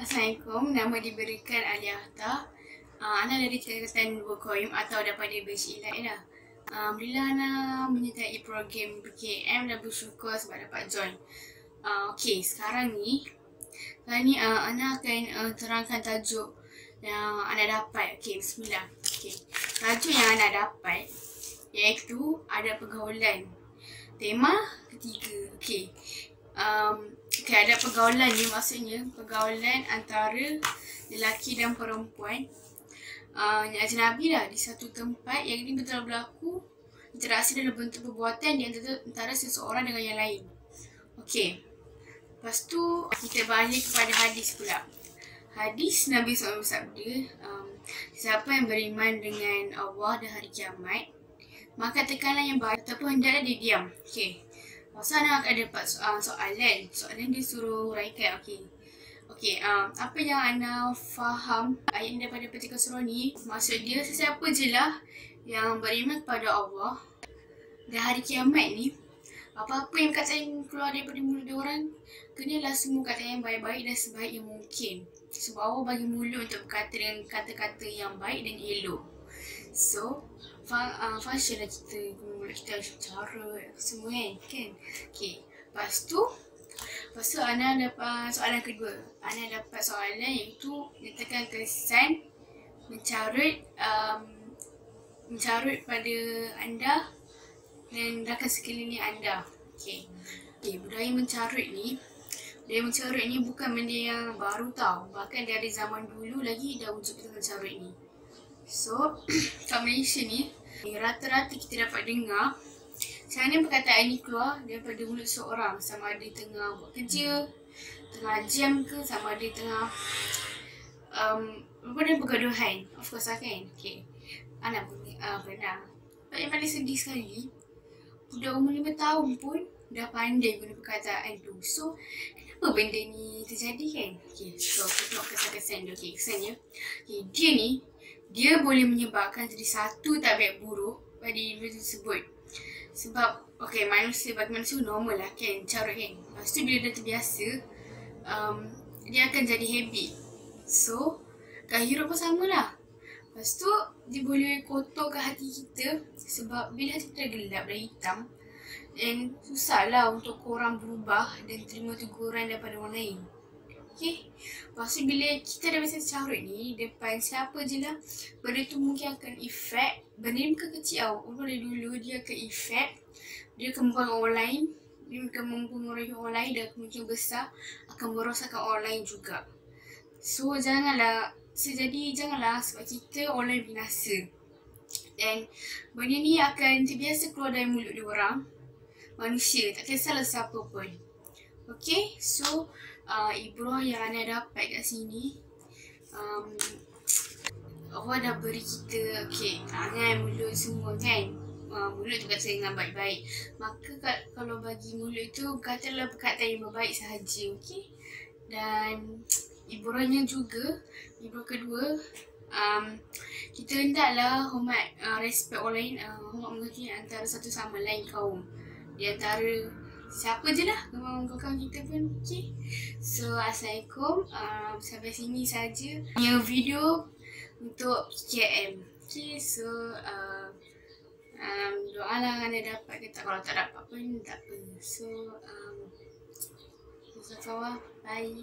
Assalamualaikum, nama diberikan Alia Akhtar. Ana dari tingkatan 2 Koim atau daripada batch Elite lah. Alhamdulillah Ana menyertai program PKM dan bersyukur sebab dapat join. Okey, sekarang ni Ana akan terangkan tajuk yang Ana dapat. Okey, bismillah. Okey, tajuk yang Ana dapat iaitu ada pergaulan. Tema ketiga. Okey. Ada pergaulan ni, maksudnya pergaulan antara lelaki dan perempuan yang ajnabi lah di satu tempat yang ini betul berlaku interaksi dalam bentuk perbuatan di antara seseorang dengan yang lain. Okey. Lepas tu kita balik kepada hadis pula. Hadis Nabi SAW bersabda, siapa yang beriman dengan Allah dan hari kiamat, maka tekanlah yang baik ataupun hendaklah dia diam. Okey. Pasal Ana akan dapat soalan dia suruh raikan. Okey, apa yang Ana faham ayat daripada petikan surah ni, maksud dia sesiapa je lah yang beriman kepada Allah dan hari kiamat ni, apa-apa yang kataan keluar daripada mulut dia orang, kenalah semua kataan yang baik-baik dan sebaik yang mungkin. Sebab Allah bagi mulut untuk berkata dengan kata-kata yang baik dan elok. So, functionlah kita, mulut kita cara semua kan. Okey, lepas tu Ana dapat soalan kedua. Ana dapat soalan iaitu nyatakan kesan mencarut pada anda dan rakan sekeliling anda. Okey, budaya mencarut ni bukan benda yang baru tau. Bahkan dari zaman dulu lagi dah wujud mencarut ni. So, kat Malaysia ni, rata-rata kita dapat dengar macam mana perkataan ni keluar daripada mulut seorang, sama ada tengah buat kerja, tengah jam ke, sama ada tengah pergaduhan. Of course lah kan. Okay. Ana pernah. Yang paling sedih sekali, budak umur 5 tahun pun dah pandai guna perkataan tu. So, kenapa benda ni terjadi kan? Okay, so kita tengok kesan-kesan dia. Okay, kesan dia. Okay, dia boleh menyebabkan jadi satu tabiat buruk pada individu tersebut. Sebab, bagi manusia normal lah kan, carut kan. Lepas tu bila dah terbiasa, dia akan jadi habit. So, gaya hidup pun sama lah. Lepas tu, dia boleh kotorkan hati kita sebab bila hati kita gelap dan hitam, dan susah lah untuk korang berubah dan terima teguran daripada orang lain. Okay. Lepas tu bila kita dah biasa carut ni depan siapa je lah, benda tu mungkin akan efek. Benda ni bukan kecil tau. Orang dari dulu dia akan efek. Dia akan mempengaruhi orang lain. Dia akan mempengaruhi orang lain dan kemungkinan besar akan merosakkan orang lain juga. So janganlah sebab kita orang lain binasa. Dan benda ni akan terbiasa keluar dari mulut dia orang. Manusia, tak kisahlah siapa pun. Okay, so ibrah yang Ana dapat kat sini, Allah dah beri kita tangan, mulut semua kan. Mulut tu kata dengan baik-baik. Maka kalau bagi mulut tu, katalah perkataan yang baik sahaja. Okay. Dan ibrahnya juga, ibrah kedua, kita hendaklah hormat, respect orang lain, hormat mengerti antara satu sama lain kaum. Di antara siapa je lah kawan-kawan kita pun. Okay. So, Assalamualaikum. Sampai sini saja yang video untuk KM. Okay, so doalah Ana dapat ke tak. Kalau tak dapat pun tak apa. So, bye.